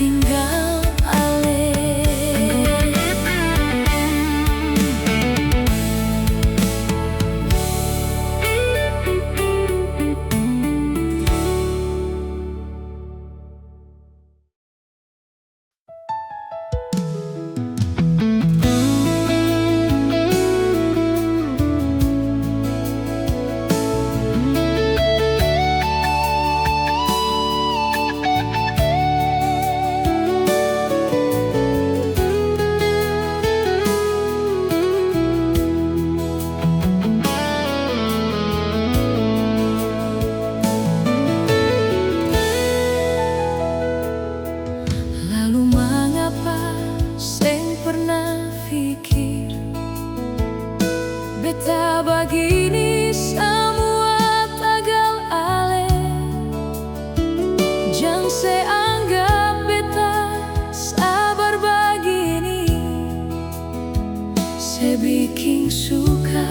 tinggal ale. Lalu mengapa sing pernah pikir beta begini semua tagal ale. Jang se anggap beta sabar begini, se bikin suka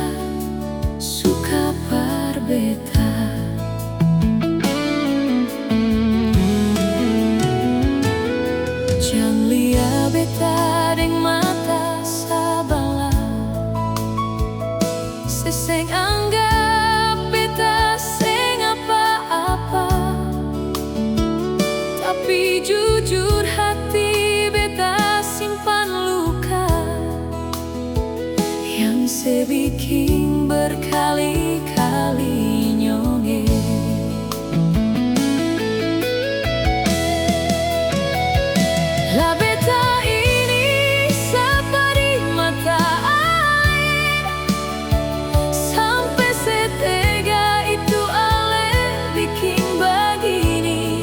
par beta. Jang lia beta deng mata sabala, seseng anggap beta seng apa-apa. Tapi jujur hati beta simpan luka yang se bikin berkali-kali nyonge. La beta ini seperti mata air, sampai setega itu ale bikin begini.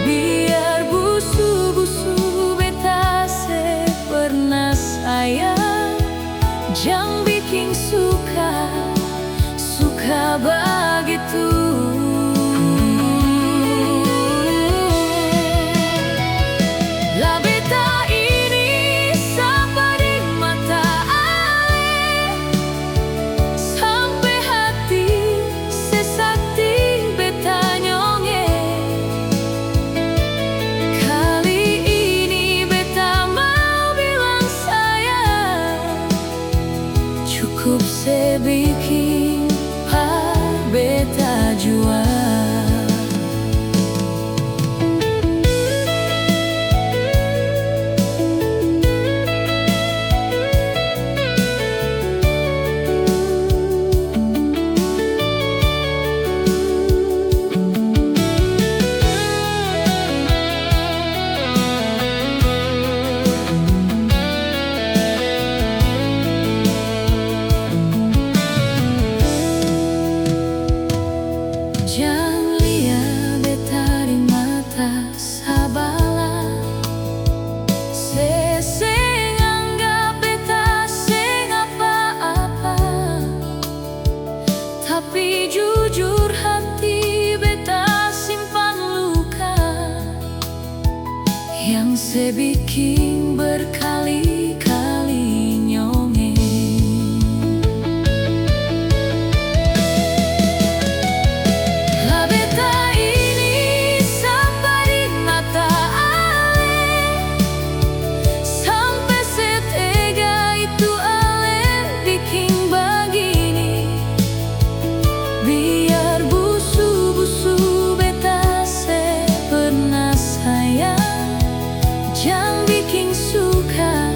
Biar busu-busu beta se pernah sayang, jang bikin suka begitu. La beta ini seperti mata air, sampai hati sesakti beta nyonge. Kali ini beta mau bilang sayang, cukup sebikin par beta jua. Jang lia beta di mata sabala, seseng anggap beta seng apa-apa. Tapi jujur hati beta simpan luka yang se bikin berkali-kali nyonge. La beta ini seperti mata air, sampai setega itu ale bikin begini. Biar busu-busu beta se pernah sayang, jang bikin suka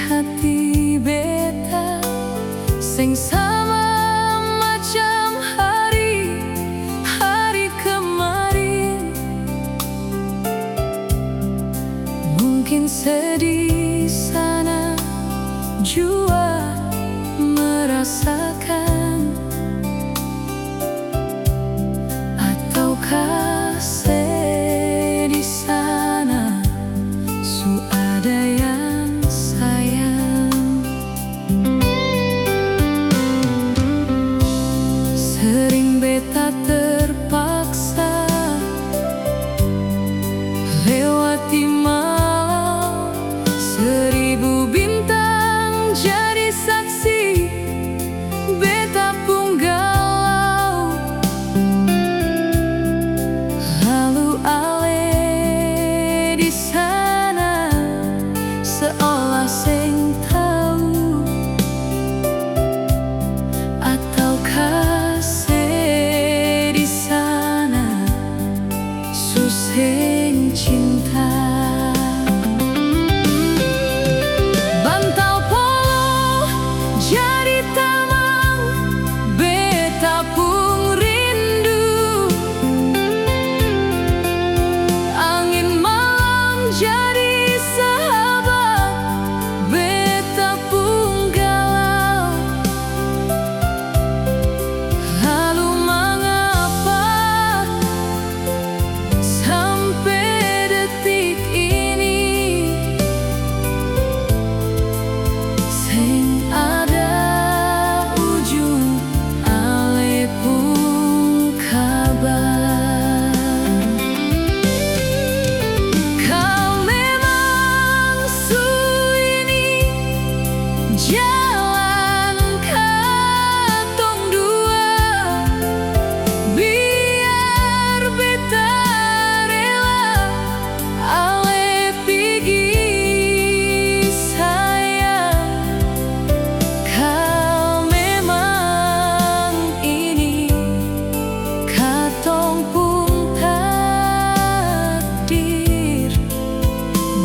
hati beta sing sama macam hari kemarin. Mungkin sedih sana jua merasakan, ataukah sedih sana su ada yang sayang. Sering beta terpaksa lewati malam, 1000 bintang jadi saksi beta pun galau. Lalu ale di sana seolah seng tahu, ataukah di sana su seng cinta. Bantal polo jadi tamang beta pun rindu, angin malam jadi sahabat beta pun galau. Lalu mengapa sampai detik ini seng ada ujung ale pun kabar. Kau memang su ini jalan katong dua, biar beta rela ale pigi sayang. Kau memang ini katong pun takdir,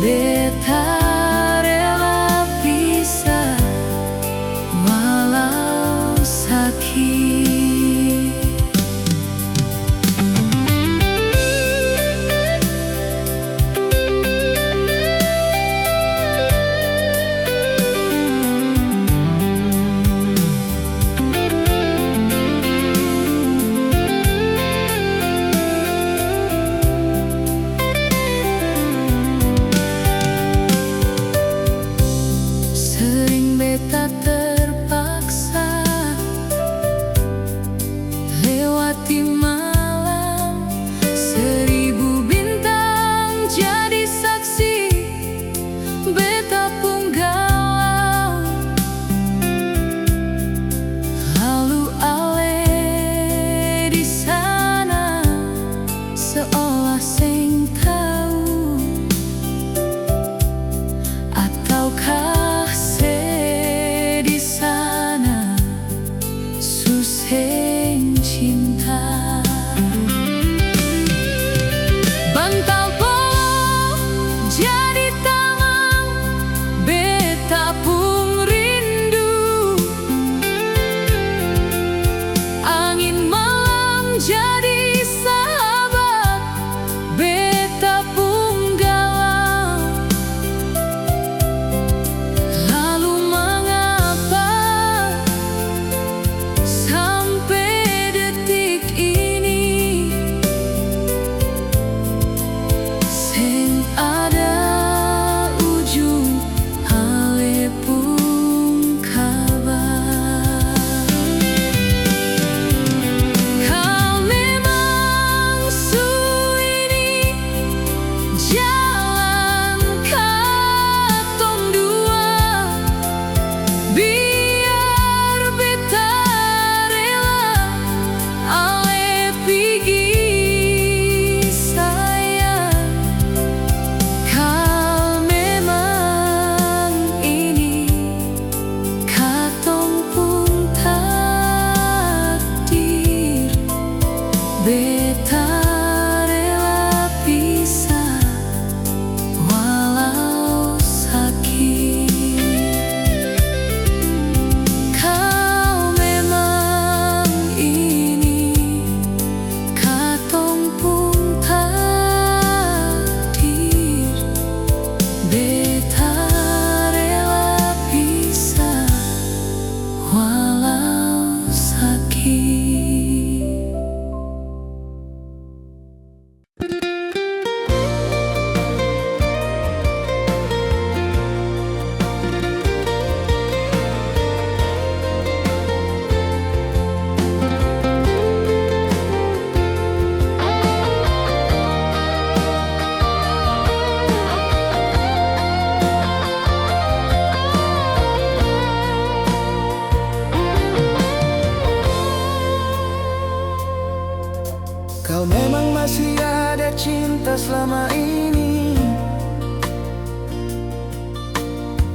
beta rela pisah walau sakit. Sering beta terpaksa lewati malam, 1000 bintang jadi saksi beta pun galau. Lalu ale di sana seolah seng tahu, ataukah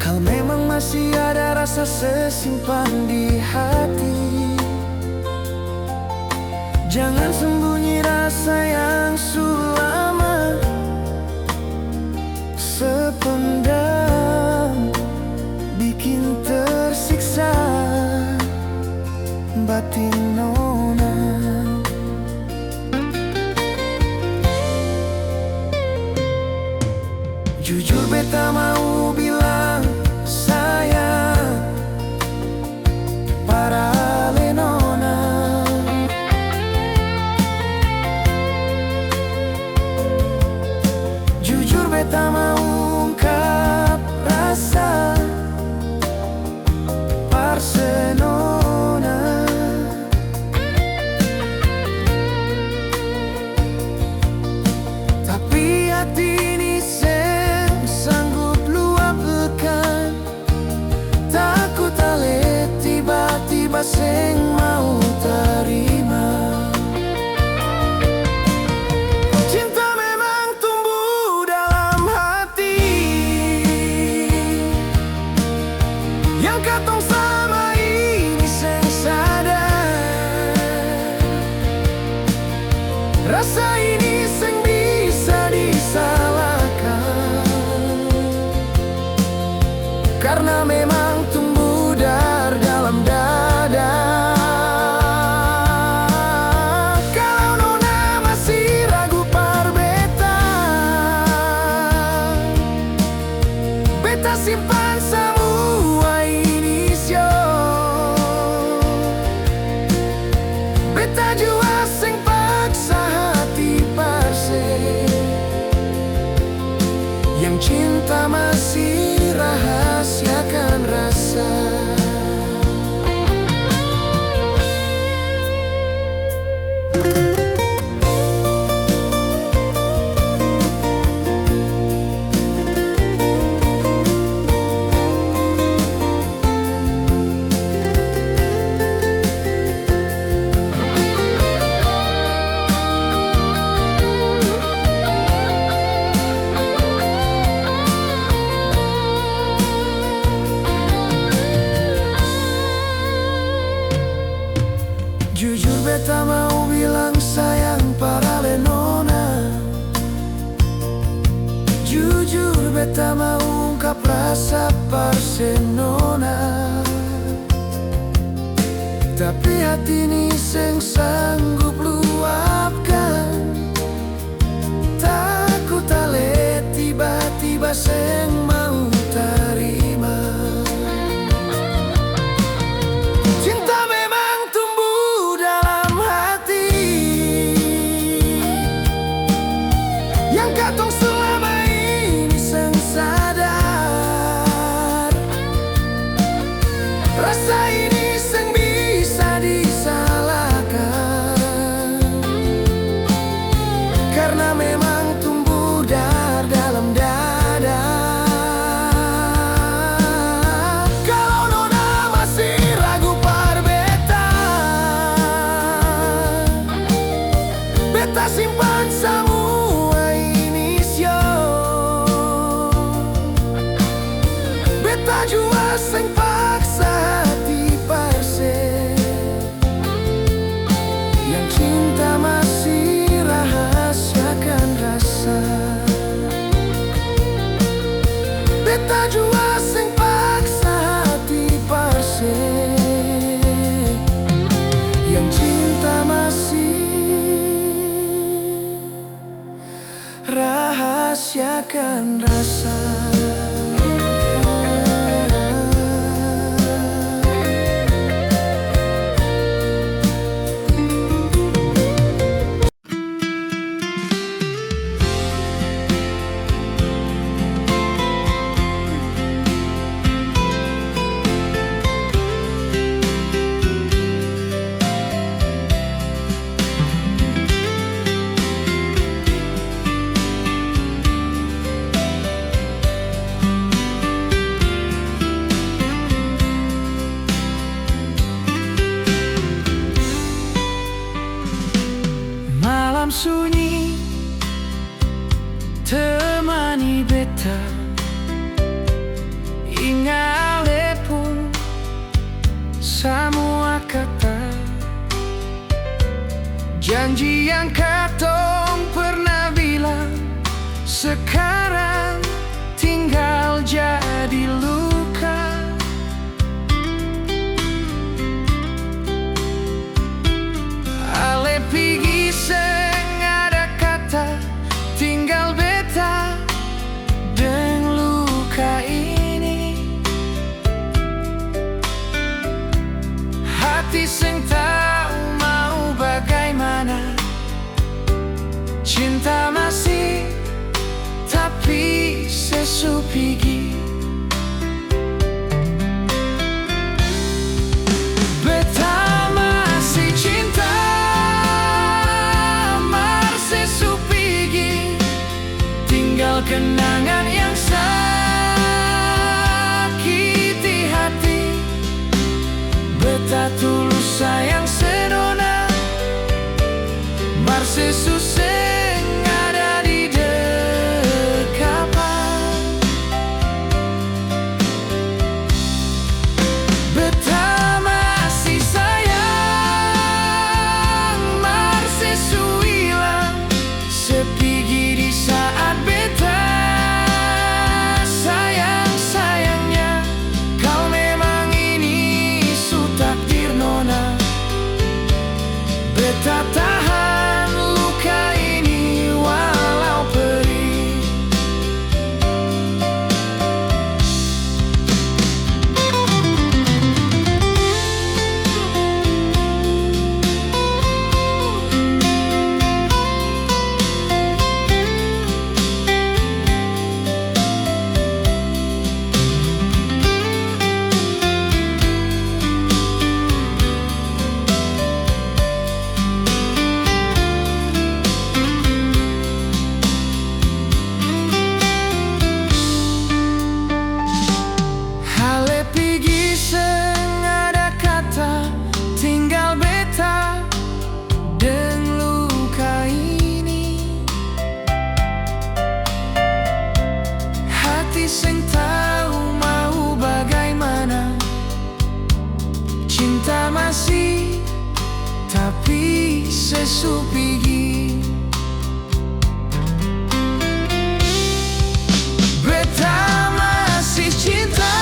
Kau memang masih ada rasa sesimpan di hati. Jangan sembunyi rasa yang sulama sependam, bikin tersiksa batin nona. Jujur beta mau bilang sayang para lenona. Jujur beta mau ungkap rasa parsenona. Tapi hati ini sanggup luapkan. Takut ale tiba-tiba seng mau terima. Cinta memang tumbuh dalam hati yang katong sama ini seng sadar. Rasa ini seng bisa disalahkan, karena memang tumbuh dari dalam dada. Kalau nona masih ragu par beta, beta simpan semua inisio. Beta jua seng paksa hati parse, yang cinta masih rahasiakan rasa. Jujur beta mau bilang sayang para lenona. Jujur beta mau ungkap rasa parsenona. Tapi hati ini seng sanggup luapkan. Takut ale tiba-tiba seng mau terima. Cinta memang tumbuh dalam hati yang katong selama ini seng sadar. Rasa ini seng bisa disalahkan, karena memang tumbuh dari dalam dada. Kalau nona masih ragu par beta, beta simpan semua inisio. Beta jua seng paksa hati parse, yang cinta masih rahasiakan rasa. Beta jua seng paksa hati parse, yang cinta masih rahasiakan rasa. Janji yang katong pernah bilang sekarang tinggal jadi luka. Ale pigi seng ada kata, tinggal beta deng luka ini. Hati seng tahu mau bagaimana, cinta masih tapi sesupigi. Beta masih cinta mar sesupigi, tinggal kenangan yang sakiti hati. Beta tulus sayang sedona mar sesuseng ada di dekapan. Beta masih sayang mar sesuilang sepigi di saat beta sayang-sayangnya. Kau memang ini su takdir nona, beta tahan luka ini walau perih. Hale pigi seng ada kata, tinggal beta deng luka ini. Hati seng tahu mau bagaimana, cinta masih tapi sesupigi. Beta masih cinta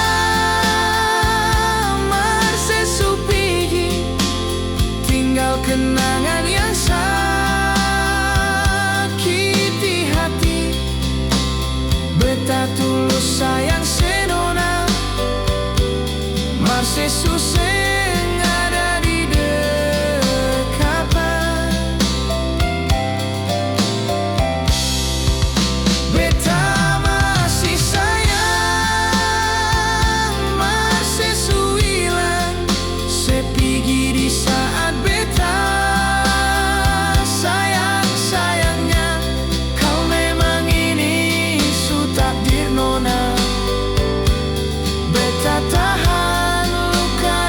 mar sesupigi, tinggal kenangan yang sakiti hati. Beta tulus sayang sedona mar sesuseng ada di dekapan. Beta masih sayang mar sesuilang sepigi di saat beta sayang-sayangnya. Kau memang ini su takdir nona, beta tahan luka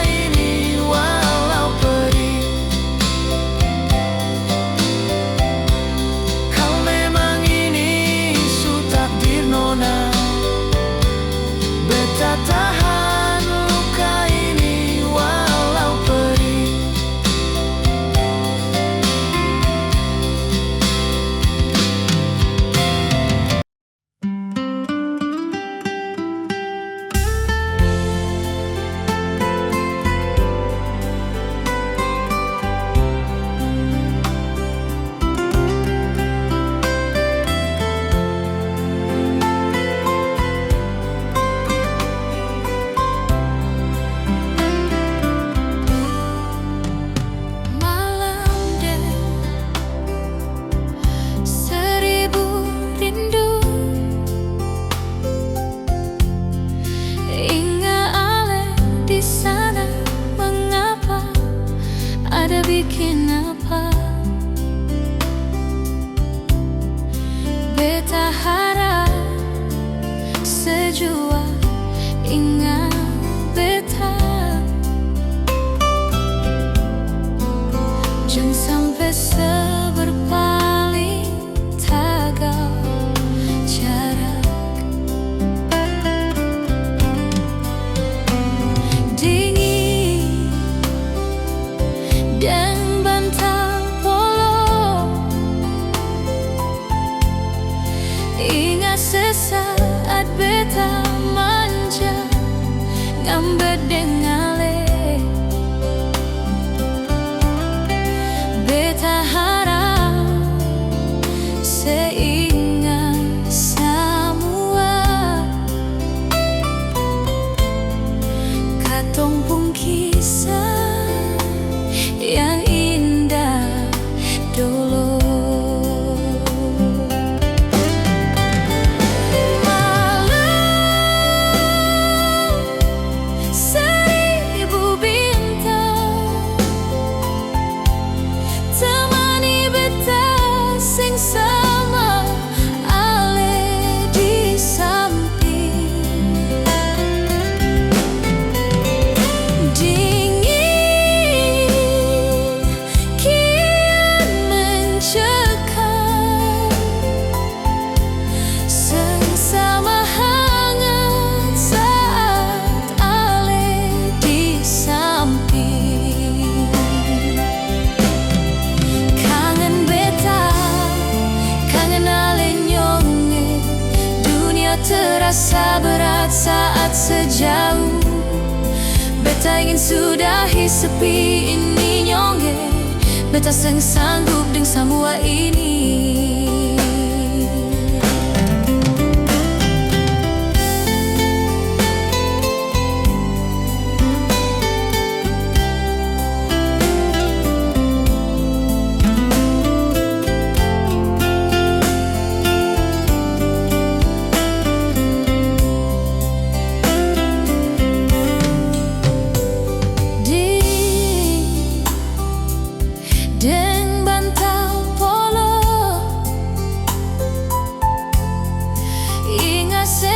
ngambek dengale. Beta harap seingat semua katong pun kisah yang indah dulu. Terasa berat saat sejauh. Beta ingin sudahi sepi ini nyonge. Beta sanggup dengan semua ini.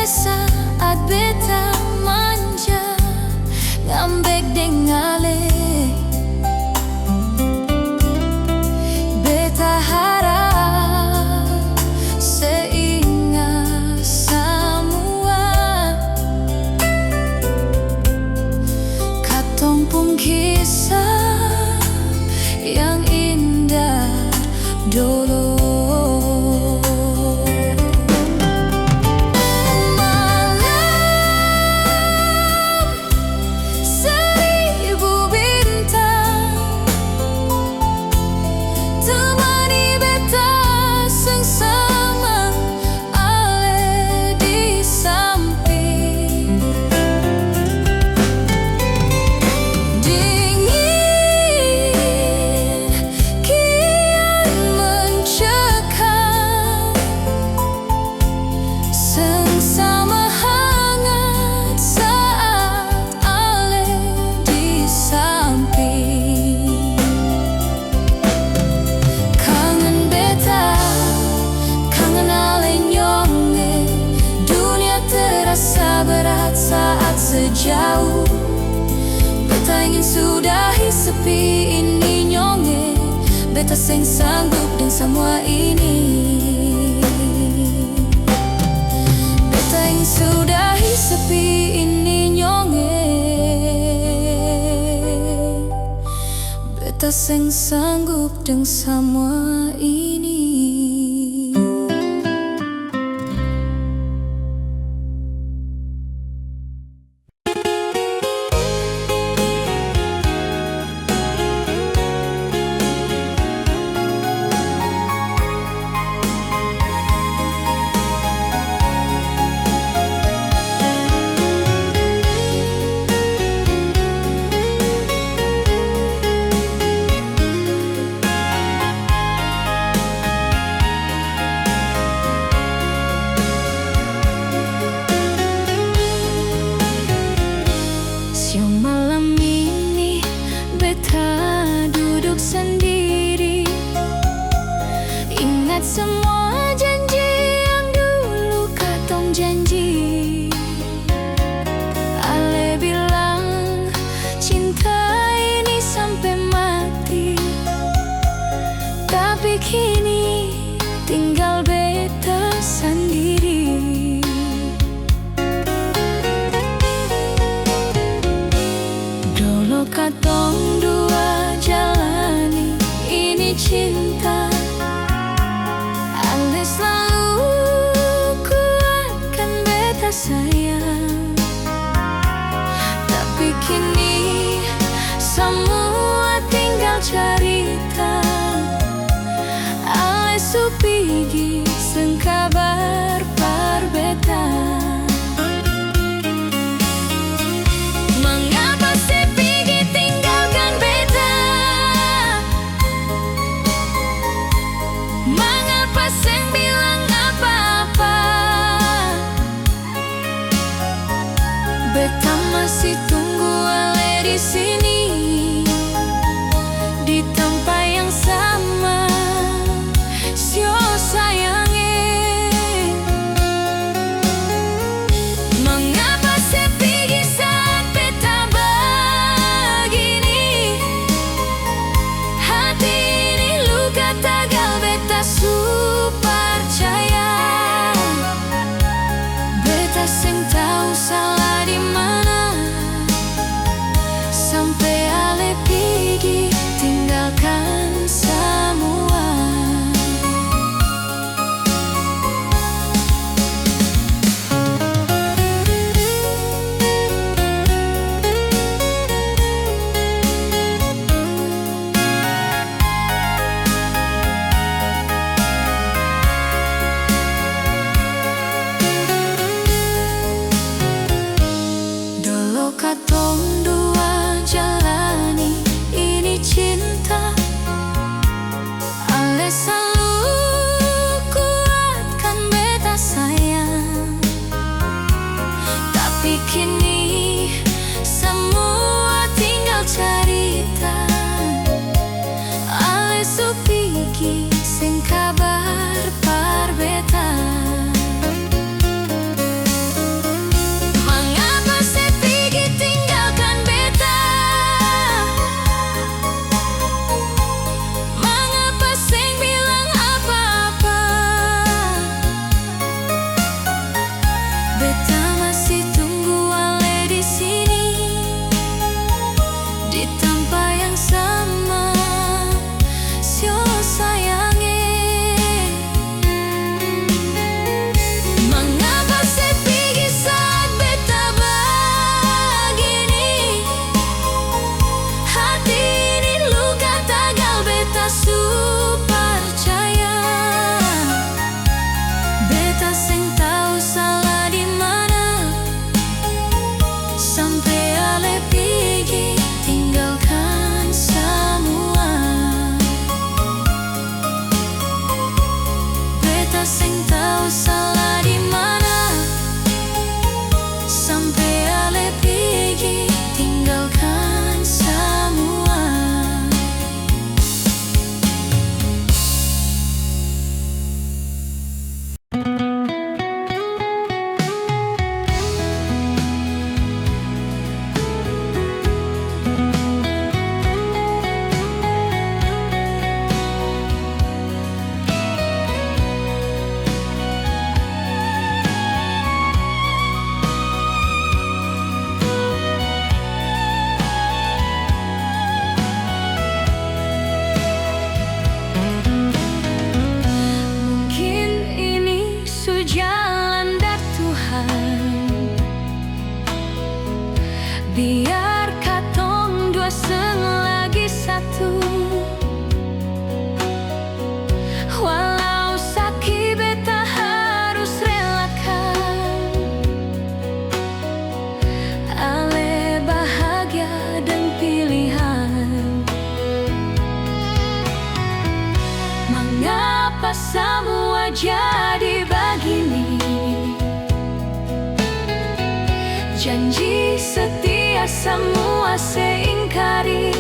Saat beta manja ngambek dengale. Beta harap seingat semua katong pun kisah yang indah dulu. Sejauh beta ingin sudahi sepi ini nyonge. Beta sanggup dengan semua ini. Beta ingin sudahi sepi ini nyonge. Beta sanggup dengan semua ini. Semua janji yang dulu katong janji. Ale bilang cinta ini sampai mati, tapi kini tinggal beta sendiri. Dulu katong dua jalani ini cinta. carita ale supigi seng kabar parbeta. Mengapa sepigi tinggalkan beta? Mengapa seng bilang apa-apa? Beta masih tunggu ale di sini, di tempat yang sama. Sio sayange, mengapa sepigi saat beta begini? Hati ini luka tagal beta su percaya. Beta seng tahu salah di mana, sampai ale pigi tinggalkan semua. Dulu katong dua jalani ini cinta, ale selalu kuatkan beta sayang. Tapi kini semua tinggal cerita, ale supigi sing kabar parbeta. Mengapa sepigi tinggalkan beta? Mengapa seng bilang apa-apa? Beta masih tunggu ale di sini, di tempat yang sama. Sio sayange, mengapa sepigi saat beta begini? Hati ini luka tagal beta su percaya. Beta seng tahu salah di mana, sampai ale pigi tinggalkan semua. Beta seng tahu salah di mana, sampai ale pigi tinggalkan semua. Mungkin ini jalan dari Tuhan, biar katong dua seng lagi satu. Walau sakit beta harus relakan, ale bahagia dan pilihan. Mengapa semua jadi begini? Janji setia semua seingkari.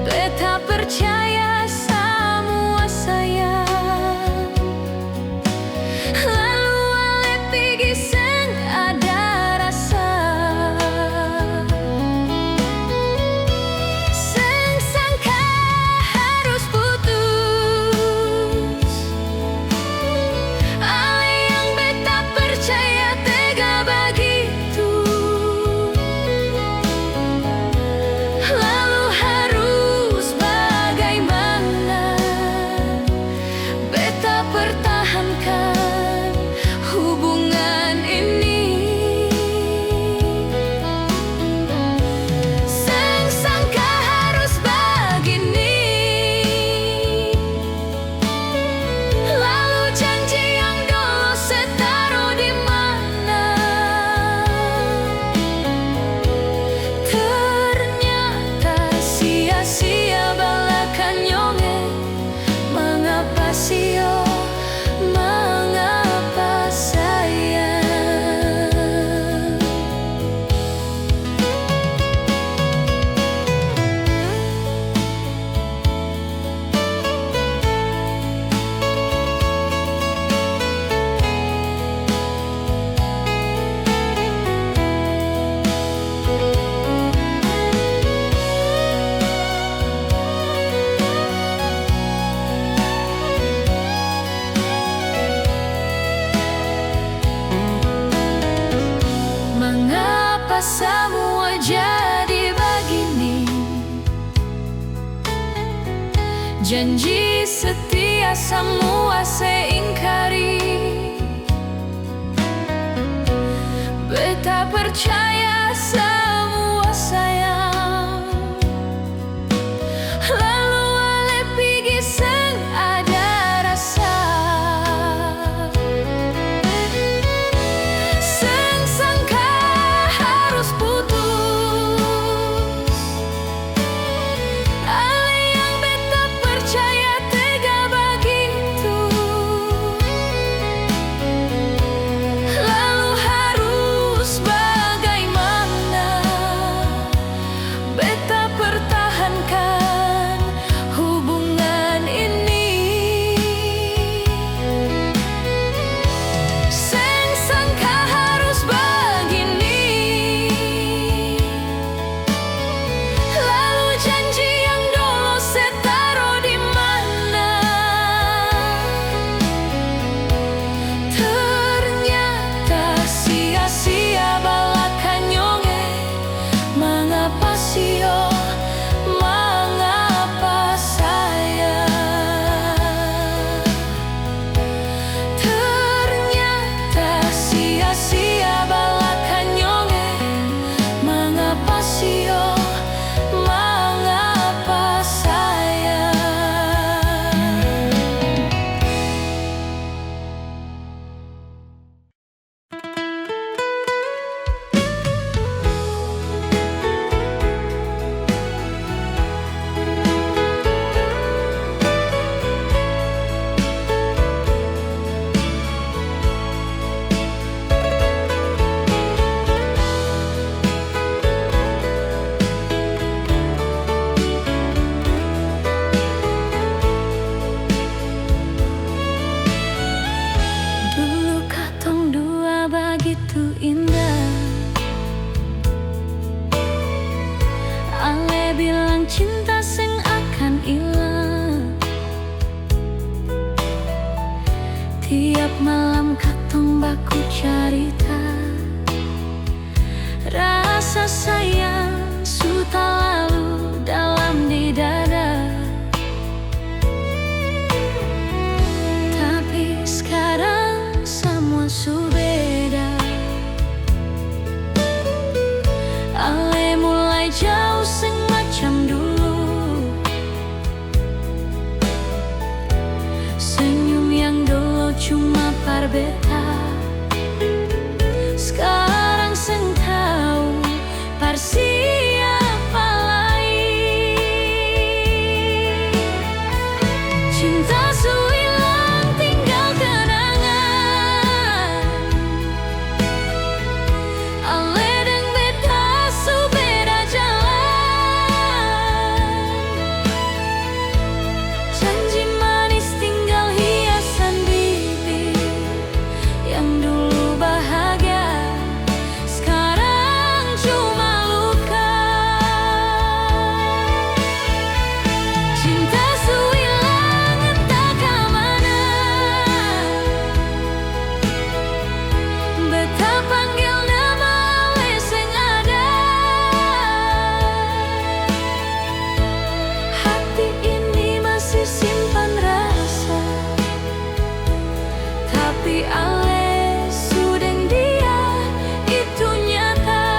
Beta percaya semua sayang, lalu ale pigi seng ada rasa. Seng sangka harus putus, ale yang beta percaya tega begitu. semua jadi begini? Janji setia semua seingkari. Beta percaya semua sayang, lalu ale pigi seng ada rasa. Seng sangka harus putus, ale yang beta percaya tega begitu. Lalu harus bagaimana beta pertahankan hubungan ini? Seng sangka harus begini. Lalu janji yang dulu setaro di mana? Ternyata sia-sia balakan nyonge. Mengapa sio, mengapa saya? Ternyata sia-sia balakan nyonge. Mengapa sio, mengapa saya? Dulu katong dua begitu indah. Ale bilang cinta seng akan hilang. Tiap malam katong baku cerita. Rasa sayang sudah lalu dalam di dada. Tapi sekarang semua su beda. Ale mulai jauh seng macam dulu. Senyum yang dulu cuma par beta, sekarang seng tahu par siapa lain. Cinta su hilang tinggal kenangan. Ale deng beta su beda jalan. Janji manis tinggal hiasan bibir. Yang dulu bahagia, sekarang cuma luka. Cinta su hilang entah kemana. Beta panggil nama ale seng ada. Hati ini masih simpan rasa, tapi ale sudah dia itu nyata.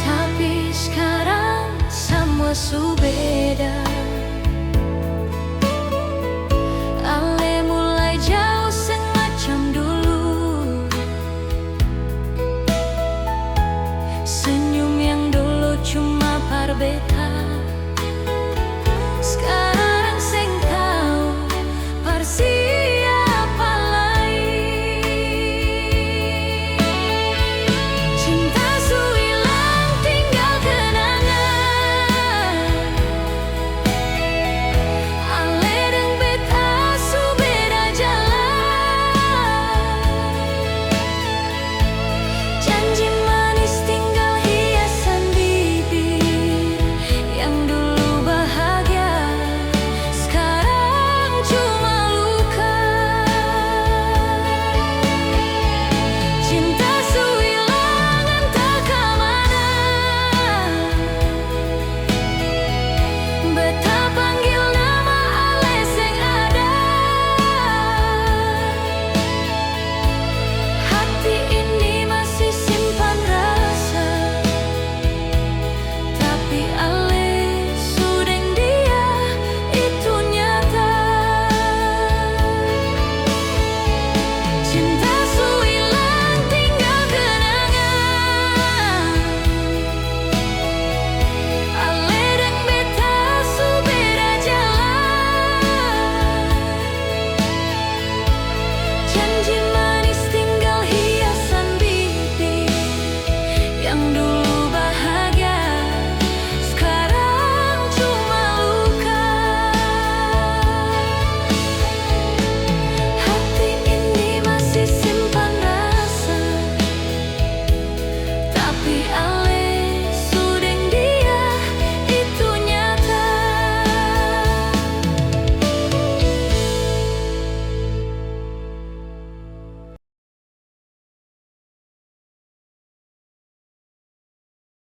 Tapi sekarang semua su beda. Ale mulai jauh seng macam dulu. Senyum yang dulu cuma par beta,